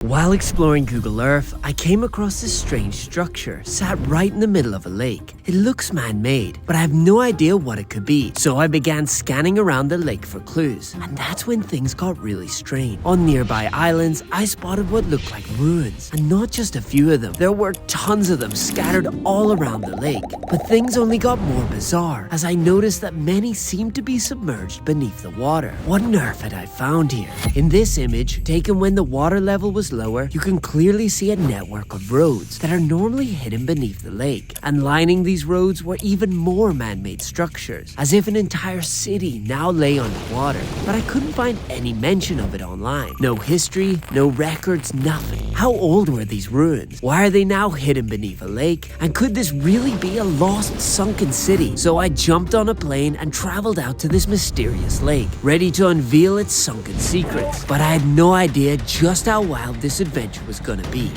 While exploring Google Earth, I came across this strange structure sat right in the middle of a lake. It looks man-made, but I have no idea what it could be, so I began scanning around the lake for clues. And that's when things got really strange. On nearby islands, I spotted what looked like ruins, and not just a few of them. There were tons of them scattered all around the lake. But things only got more bizarre, as I noticed that many seemed to be submerged beneath the water. What on earth had I found here? In this image, taken when the water level was lower, you can clearly see a network of roads that are normally hidden beneath the lake. And lining these roads were even more man-made structures, as if an entire city now lay underwater. But I couldn't find any mention of it online. No history, no records, nothing. How old were these ruins? Why are they now hidden beneath a lake? And could this really be a lost, sunken city? So I jumped on a plane and traveled out to this mysterious lake, ready to unveil its sunken secrets. But I had no idea just how wild this adventure was gonna be.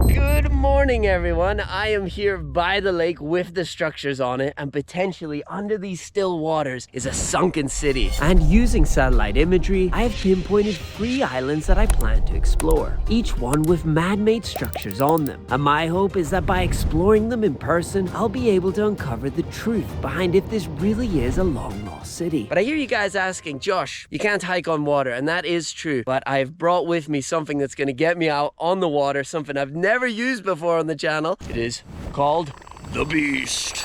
Good morning, everyone. I am here by the lake with the structures on it, and potentially under these still waters is a sunken city. And using satellite imagery, I have pinpointed 3 islands that I plan to explore, each one with man-made structures on them. And my hope is that by exploring them in person, I'll be able to uncover the truth behind if this really is a long-lost city. But I hear you guys asking, Josh, you can't hike on water, and that is true. But I've brought with me something that's gonna get me out on the water, something I've never used before on the channel. It is called the Beast.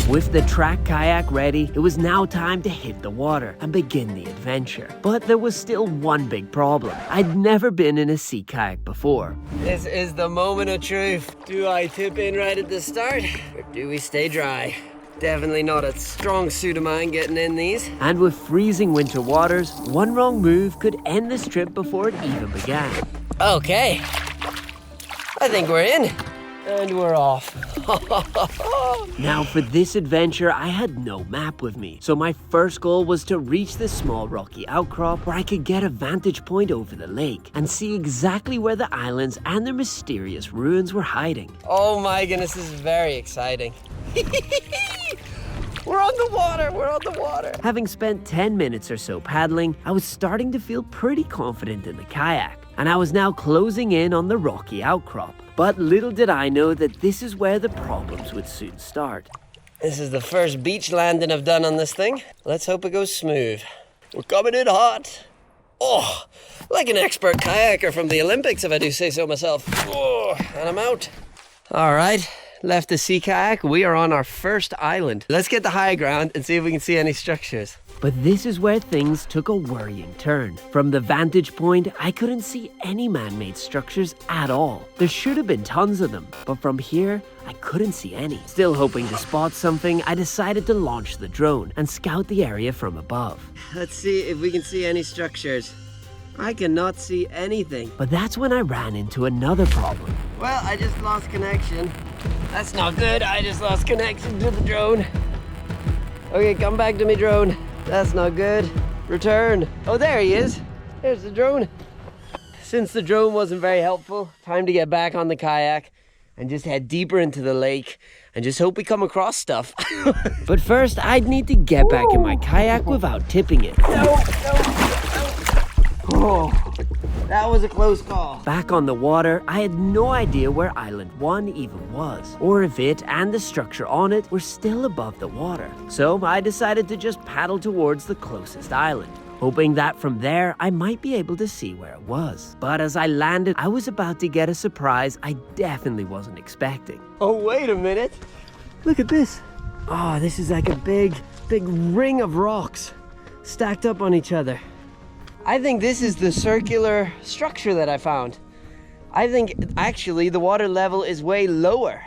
With the track kayak ready, it was now time to hit the water and begin the adventure. But there was still one big problem. I'd never been in a sea kayak before. This is the moment of truth. Do I tip in right at the start, or do we stay dry? Definitely not a strong suit of mine getting in these. And with freezing winter waters, one wrong move could end this trip before it even began. Okay, I think we're in. And we're off. Now for this adventure, I had no map with me. So my first goal was to reach this small rocky outcrop where I could get a vantage point over the lake and see exactly where the islands and their mysterious ruins were hiding. Oh my goodness, this is very exciting. We're on the water, we're on the water. Having spent 10 minutes or so paddling, I was starting to feel pretty confident in the kayak, and I was now closing in on the rocky outcrop. But little did I know that this is where the problems would soon start. This is the first beach landing I've done on this thing. Let's hope it goes smooth. We're coming in hot. Oh, like an expert kayaker from the Olympics, if I do say so myself. Oh, and I'm out. All right. Left the sea kayak, we are on our first island. Let's get the high ground and see if we can see any structures. But this is where things took a worrying turn. From the vantage point, I couldn't see any man-made structures at all. There should have been tons of them, but from here, I couldn't see any. Still hoping to spot something, I decided to launch the drone and scout the area from above. Let's see if we can see any structures. I cannot see anything. But that's when I ran into another problem. Well, I just lost connection. That's not good. I just lost connection to the drone. Okay, come back to me, drone. That's not good. Return. Oh, there he is. There's the drone. Since the drone wasn't very helpful, time to get back on the kayak and just head deeper into the lake and just hope we come across stuff. But first, I'd need to get back in my kayak without tipping it. No. Oh, that was a close call. Back on the water, I had no idea where Island 1 even was, or if it and the structure on it were still above the water. So I decided to just paddle towards the closest island, hoping that from there I might be able to see where it was. But as I landed, I was about to get a surprise I definitely wasn't expecting. Oh, wait a minute. Look at this. Oh, this is like a big ring of rocks stacked up on each other. I think this is the circular structure that I found. I think actually the water level is way lower,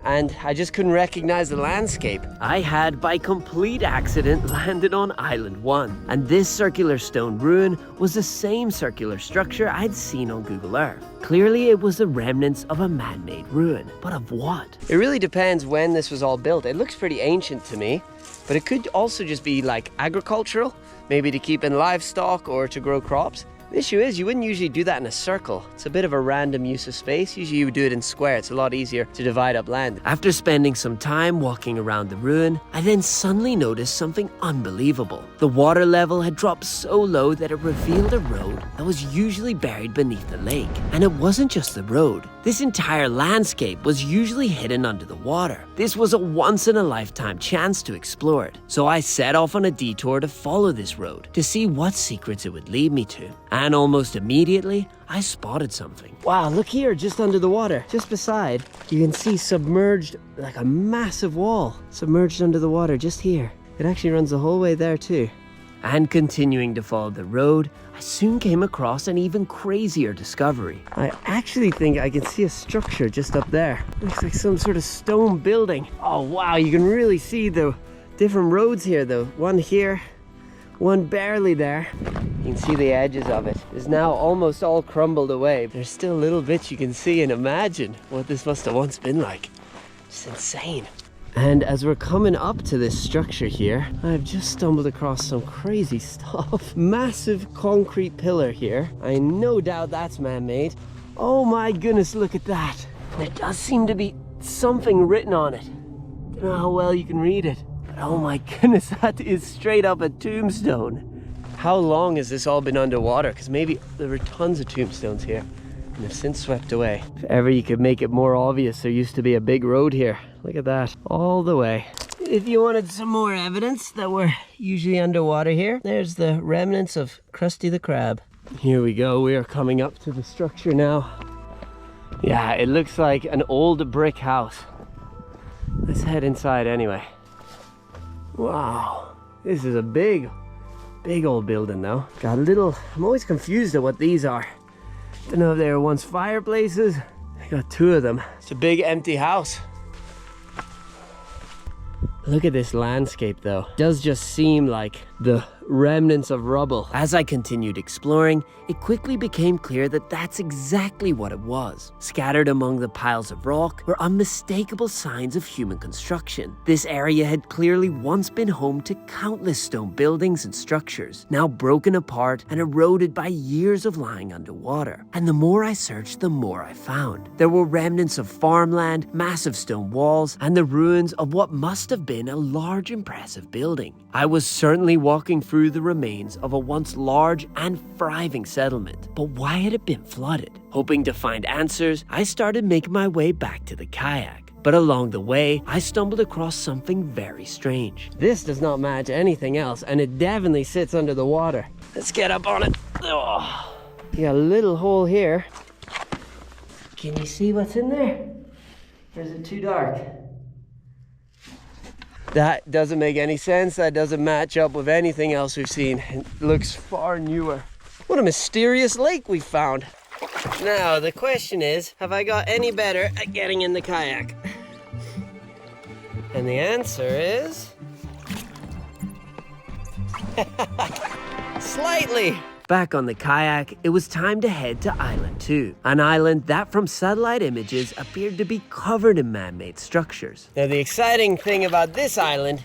and I just couldn't recognize the landscape. I had, by complete accident, landed on Island 1, and this circular stone ruin was the same circular structure I'd seen on Google Earth. Clearly it was the remnants of a man-made ruin, but of what? It really depends when this was all built. It looks pretty ancient to me, but it could also just be like agricultural, maybe to keep in livestock or to grow crops. The issue is you wouldn't usually do that in a circle. It's a bit of a random use of space. Usually you would do it in square. It's a lot easier to divide up land. After spending some time walking around the ruin, I then suddenly noticed something unbelievable. The water level had dropped so low that it revealed a road that was usually buried beneath the lake. And it wasn't just the road. This entire landscape was usually hidden under the water. This was a once-in-a-lifetime chance to explore it. So I set off on a detour to follow this road to see what secrets it would lead me to. And almost immediately, I spotted something. Wow, look here, just under the water. Just beside, you can see submerged, like a massive wall. Submerged under the water, just here. It actually runs the whole way there too. And continuing to follow the road, I soon came across an even crazier discovery. I actually think I can see a structure just up there. Looks like some sort of stone building. Oh wow, you can really see the different roads here though. One here, one barely there. You can see the edges of it. It's now almost all crumbled away. There's still little bits you can see and imagine what this must have once been like. It's insane. And as we're coming up to this structure here, I've just stumbled across some crazy stuff. Massive concrete pillar here. I no doubt that's man-made. Oh my goodness, look at that. There does seem to be something written on it. Don't know how well you can read it. But oh my goodness, that is straight up a tombstone. How long has this all been underwater? Because maybe there were tons of tombstones here and have since swept away. If ever you could make it more obvious, there used to be a big road here. Look at that, all the way. If you wanted some more evidence that we're usually underwater here, there's the remnants of Krusty the Crab. Here we go, we are coming up to the structure now. Yeah, it looks like an old brick house. Let's head inside anyway. Wow, this is a big old building though. Got a little, I'm always confused at what these are. Don't know if they were once fireplaces. I got two of them. It's a big empty house. Look at this landscape though. It does just seem like the remnants of rubble. As I continued exploring, it quickly became clear that that's exactly what it was. Scattered among the piles of rock were unmistakable signs of human construction. This area had clearly once been home to countless stone buildings and structures, now broken apart and eroded by years of lying underwater. And the more I searched, the more I found. There were remnants of farmland, massive stone walls, and the ruins of what must have been a large, impressive building. I was certainly walking through the remains of a once large and thriving settlement. But why had it been flooded? Hoping to find answers, I started making my way back to the kayak. But along the way, I stumbled across something very strange. This does not match anything else, and it definitely sits under the water. Let's get up on it. Oh, you got a little hole here. Can you see what's in there? Or is it too dark? That doesn't make any sense. That doesn't match up with anything else we've seen. It looks far newer. What a mysterious lake we found. Now, the question is, have I got any better at getting in the kayak? And the answer is... slightly. Back on the kayak, it was time to head to Island 2, an island that from satellite images appeared to be covered in man-made structures. Now the exciting thing about this island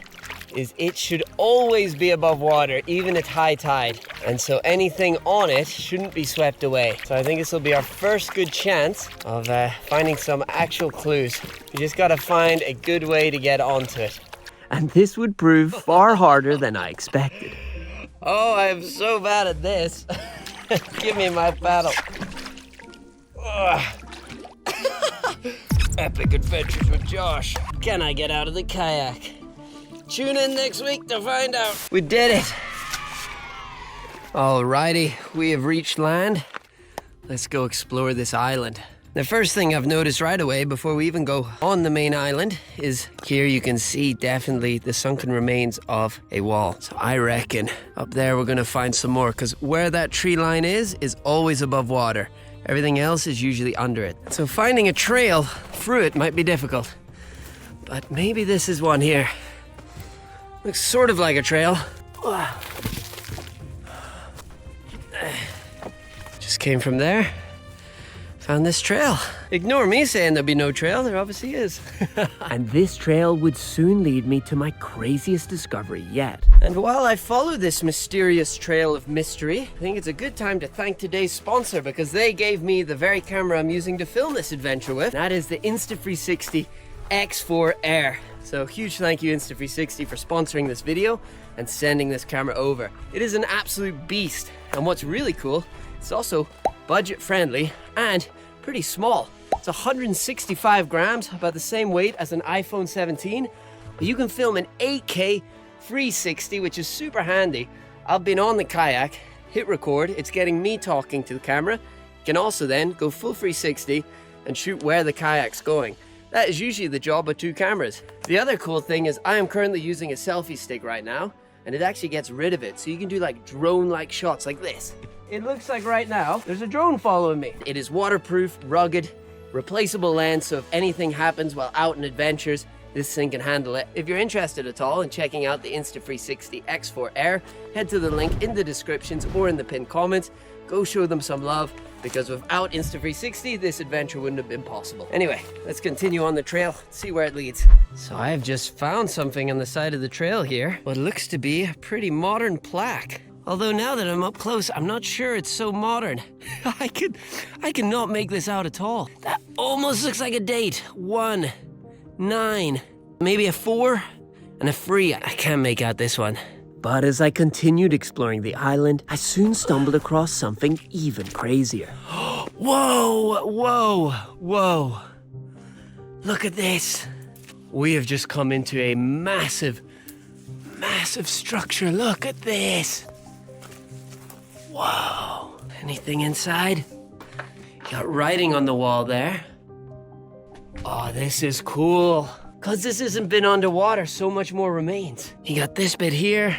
is it should always be above water, even at high tide. And so anything on it shouldn't be swept away. So I think this will be our first good chance of finding some actual clues. We just gotta find a good way to get onto it. And this would prove far harder than I expected. Oh, I am so bad at this. Give me my paddle. Epic adventures with Josh. Can I get out of the kayak? Tune in next week to find out. We did it. Alrighty, we have reached land. Let's go explore this island. The first thing I've noticed right away before we even go on the main island is here you can see definitely the sunken remains of a wall. So I reckon up there we're gonna find some more, because where that tree line is always above water. Everything else is usually under it. So finding a trail through it might be difficult, but maybe this is one here. Looks sort of like a trail. Just came from there. Found this trail. Ignore me saying there'll be no trail, there obviously is. And this trail would soon lead me to my craziest discovery yet. And while I follow this mysterious trail of mystery, I think it's a good time to thank today's sponsor because they gave me the very camera I'm using to film this adventure with. That is the Insta360 X4 Air. So huge thank you Insta360 for sponsoring this video and sending this camera over. It is an absolute beast. And what's really cool, it's also budget friendly and pretty small. It's 165 grams, about the same weight as an iPhone 17. But you can film an 8K 360, which is super handy. I've been on the kayak, hit record, it's getting me talking to the camera. You can also then go full 360 and shoot where the kayak's going. That is usually the job of two cameras. The other cool thing is I am currently using a selfie stick right now, and it actually gets rid of it. So you can do like drone-like shots like this. It looks like right now, there's a drone following me. It is waterproof, rugged, replaceable lens, so if anything happens while out in adventures, this thing can handle it. If you're interested at all in checking out the Insta360 X4 Air, head to the link in the descriptions or in the pinned comments. Go show them some love, because without Insta360, this adventure wouldn't have been possible. Anyway, let's continue on the trail, see where it leads. So I have just found something on the side of the trail here, what looks to be a pretty modern plaque. Although now that I'm up close, I'm not sure it's so modern. I cannot make this out at all. That almost looks like a date. 1, 9, maybe a 4 and a 3. I can't make out this one. But as I continued exploring the island, I soon stumbled across something even crazier. Whoa, whoa, whoa. Look at this. We have just come into a massive structure. Look at this. Whoa. Anything inside? Got writing on the wall there. Oh, this is cool. Cause this hasn't been underwater, so much more remains. You got this bit here,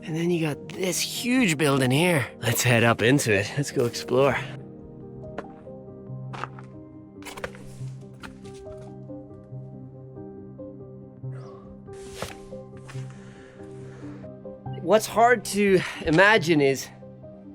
and then you got this huge building here. Let's head up into it. Let's go explore. What's hard to imagine is,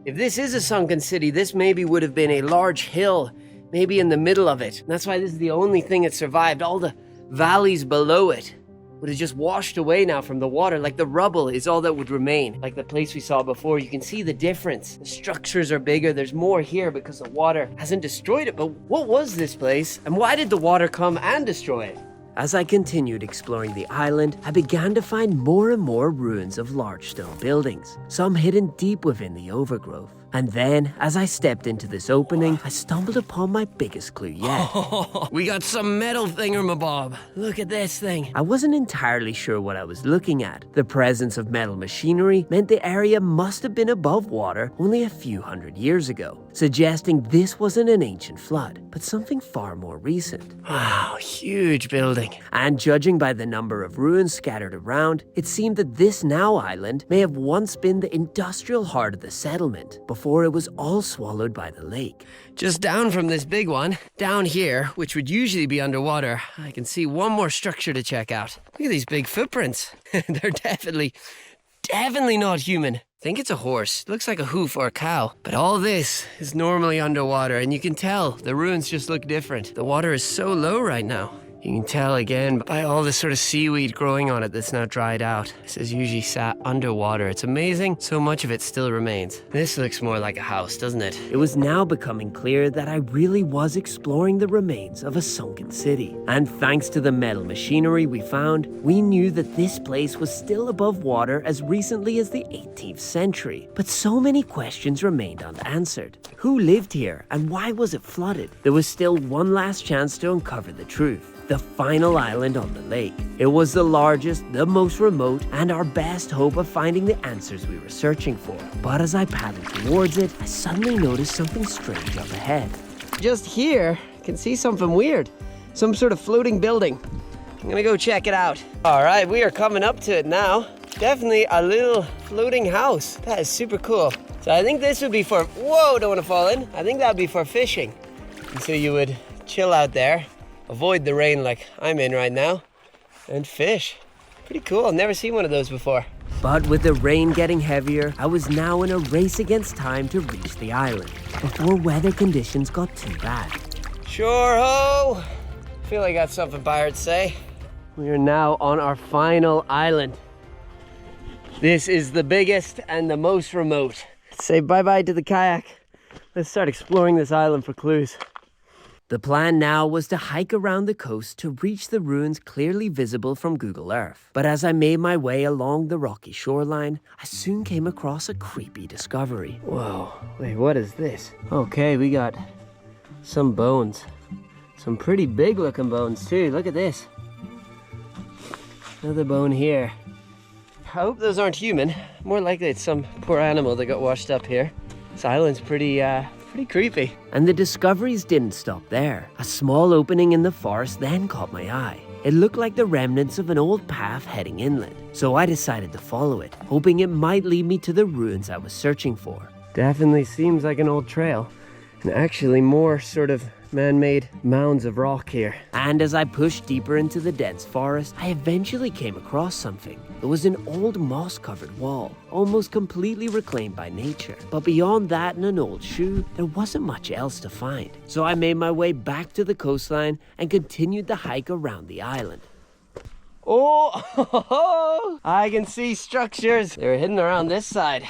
if this is a sunken city, this maybe would have been a large hill, maybe in the middle of it. And that's why this is the only thing that survived. All the valleys below it would have just washed away now from the water. Like the rubble is all that would remain. Like the place we saw before, you can see the difference. The structures are bigger, there's more here because the water hasn't destroyed it. But what was this place, and why did the water come and destroy it? As I continued exploring the island, I began to find more and more ruins of large stone buildings, some hidden deep within the overgrowth. And then, as I stepped into this opening, I stumbled upon my biggest clue yet. We got some metal thingamabob. Look at this thing. I wasn't entirely sure what I was looking at. The presence of metal machinery meant the area must have been above water only a few hundred years ago, suggesting this wasn't an ancient flood, but something far more recent. Wow, huge building. And judging by the number of ruins scattered around, it seemed that this now island may have once been the industrial heart of the settlement, before it was all swallowed by the lake. Just down from this big one, down here, which would usually be underwater, I can see one more structure to check out. Look at these big footprints. They're definitely not human. I think it's a horse. It looks like a hoof or a cow. But all this is normally underwater, and you can tell the ruins just look different. The water is so low right now. You can tell again by all this sort of seaweed growing on it that's now dried out. This is usually sat underwater. It's amazing so much of it still remains. This looks more like a house, doesn't it? It was now becoming clear that I really was exploring the remains of a sunken city. And thanks to the metal machinery we found, we knew that this place was still above water as recently as the 18th century. But so many questions remained unanswered. Who lived here and why was it flooded? There was still one last chance to uncover the truth. The final island on the lake. It was the largest, the most remote, and our best hope of finding the answers we were searching for. But as I paddled towards it, I suddenly noticed something strange up ahead. Just here, I can see something weird. Some sort of floating building. I'm gonna go check it out. All right, we are coming up to it now. Definitely a little floating house. That is super cool. So I think this would be for, whoa, don't wanna fall in. I think that would be for fishing. And so you would chill out there, avoid the rain like I'm in right now, and fish. Pretty cool, I've never seen one of those before. But with the rain getting heavier, I was now in a race against time to reach the island before weather conditions got too bad. Sure ho! Feel like I got something pirates say. We are now on our final island. This is the biggest and the most remote. Say bye-bye to the kayak. Let's start exploring this island for clues. The plan now was to hike around the coast to reach the ruins clearly visible from Google Earth. But as I made my way along the rocky shoreline, I soon came across a creepy discovery. Whoa, wait, what is this? Okay, we got some bones. Some pretty big looking bones too, look at this. Another bone here. I hope those aren't human. More likely it's some poor animal that got washed up here. This island's pretty creepy. And the discoveries didn't stop there. A small opening in the forest then caught my eye. It looked like the remnants of an old path heading inland. So I decided to follow it, hoping it might lead me to the ruins I was searching for. Definitely seems like an old trail. And actually more sort of man-made mounds of rock here. And as I pushed deeper into the dense forest, I eventually came across something. It was an old moss-covered wall, almost completely reclaimed by nature. But beyond that and an old shoe, there wasn't much else to find. So I made my way back to the coastline and continued the hike around the island. Oh, I can see structures. They're hidden around this side.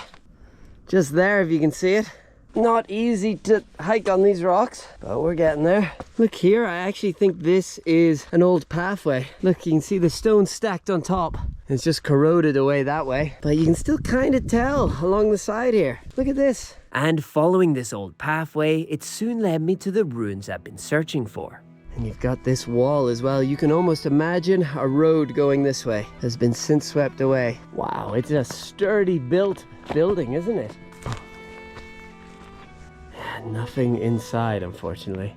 Just there, if you can see it. Not easy to hike on these rocks, but we're getting there. Look here, I actually think this is an old pathway. Look, you can see the stones stacked on top. It's just corroded away that way, but you can still kind of tell along the side here. Look at this. And following this old pathway, it soon led me to the ruins I've been searching for. And you've got this wall as well. You can almost imagine a road going this way. Has been since swept away. Wow, it's a sturdy built building, isn't it? Nothing inside, unfortunately.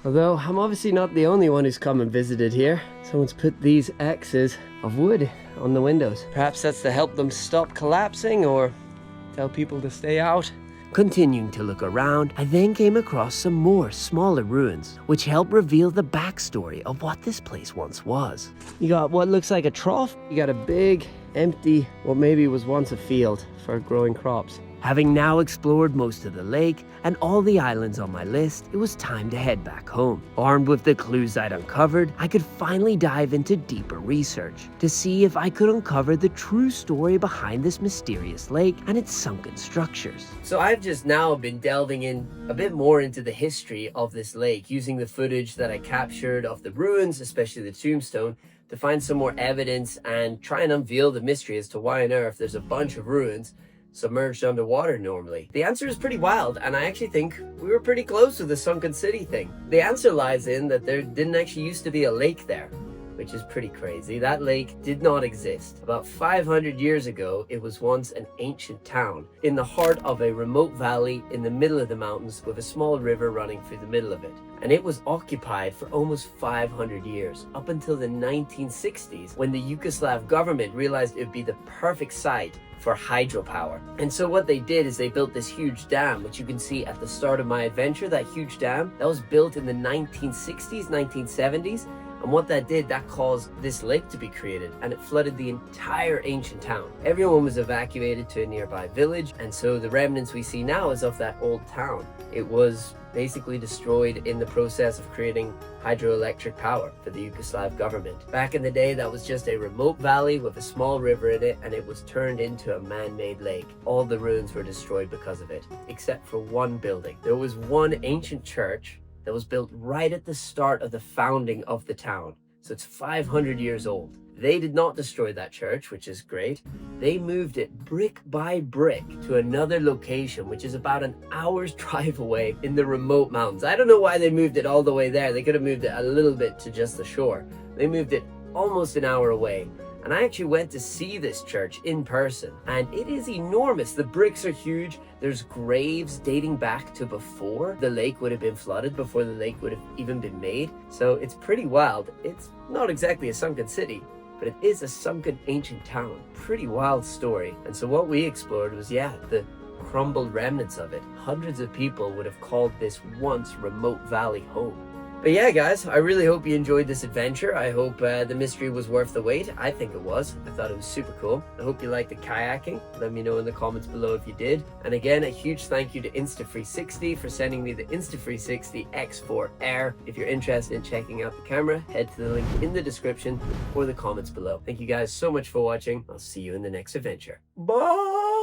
Although I'm obviously not the only one who's come and visited here. Someone's put these X's of wood on the windows. Perhaps that's to help them stop collapsing or tell people to stay out. Continuing to look around, I then came across some more smaller ruins, which helped reveal the backstory of what this place once was. You got what looks like a trough. You got a big, empty, what maybe was once a field for growing crops. Having now explored most of the lake and all the islands on my list, it was time to head back home. Armed with the clues I'd uncovered, I could finally dive into deeper research to see if I could uncover the true story behind this mysterious lake and its sunken structures. So I've just now been delving in a bit more into the history of this lake, using the footage that I captured of the ruins, especially the tombstone, to find some more evidence and try and unveil the mystery as to why on earth there's a bunch of ruins submerged underwater normally. The answer is pretty wild, and I actually think we were pretty close to the sunken city thing. The answer lies in that there didn't actually used to be a lake there, which is pretty crazy. That lake did not exist. About 500 years ago, it was once an ancient town in the heart of a remote valley in the middle of the mountains with a small river running through the middle of it. And it was occupied for almost 500 years, up until the 1960s, when the Yugoslav government realized it would be the perfect site for hydropower. And so what they did is they built this huge dam, which you can see at the start of my adventure. That huge dam, that was built in the 1960s, 1970s. And what that did, that caused this lake to be created, and it flooded the entire ancient town. Everyone was evacuated to a nearby village, and so the remnants we see now is of that old town. It was basically destroyed in the process of creating hydroelectric power for the Yugoslav government. Back in the day, that was just a remote valley with a small river in it, and it was turned into a man-made lake. All the ruins were destroyed because of it, except for one building. There was one ancient church that was built right at the start of the founding of the town. So it's 500 years old. They did not destroy that church, which is great. They moved it brick by brick to another location, which is about an hour's drive away in the remote mountains. I don't know why they moved it all the way there. They could have moved it a little bit to just the shore. They moved it almost an hour away. And I actually went to see this church in person, and it is enormous. The bricks are huge. There's graves dating back to before the lake would have been flooded, before the lake would have even been made. So it's pretty wild. It's not exactly a sunken city, but it is a sunken ancient town. Pretty wild story. And so what we explored was, the crumbled remnants of it. Hundreds of people would have called this once remote valley home. But yeah, guys, I really hope you enjoyed this adventure. I hope the mystery was worth the wait. I think it was. I thought it was super cool. I hope you liked the kayaking. Let me know in the comments below if you did. And again, a huge thank you to Insta360 for sending me the Insta360 X4 Air. If you're interested in checking out the camera, head to the link in the description or the comments below. Thank you guys so much for watching. I'll see you in the next adventure. Bye!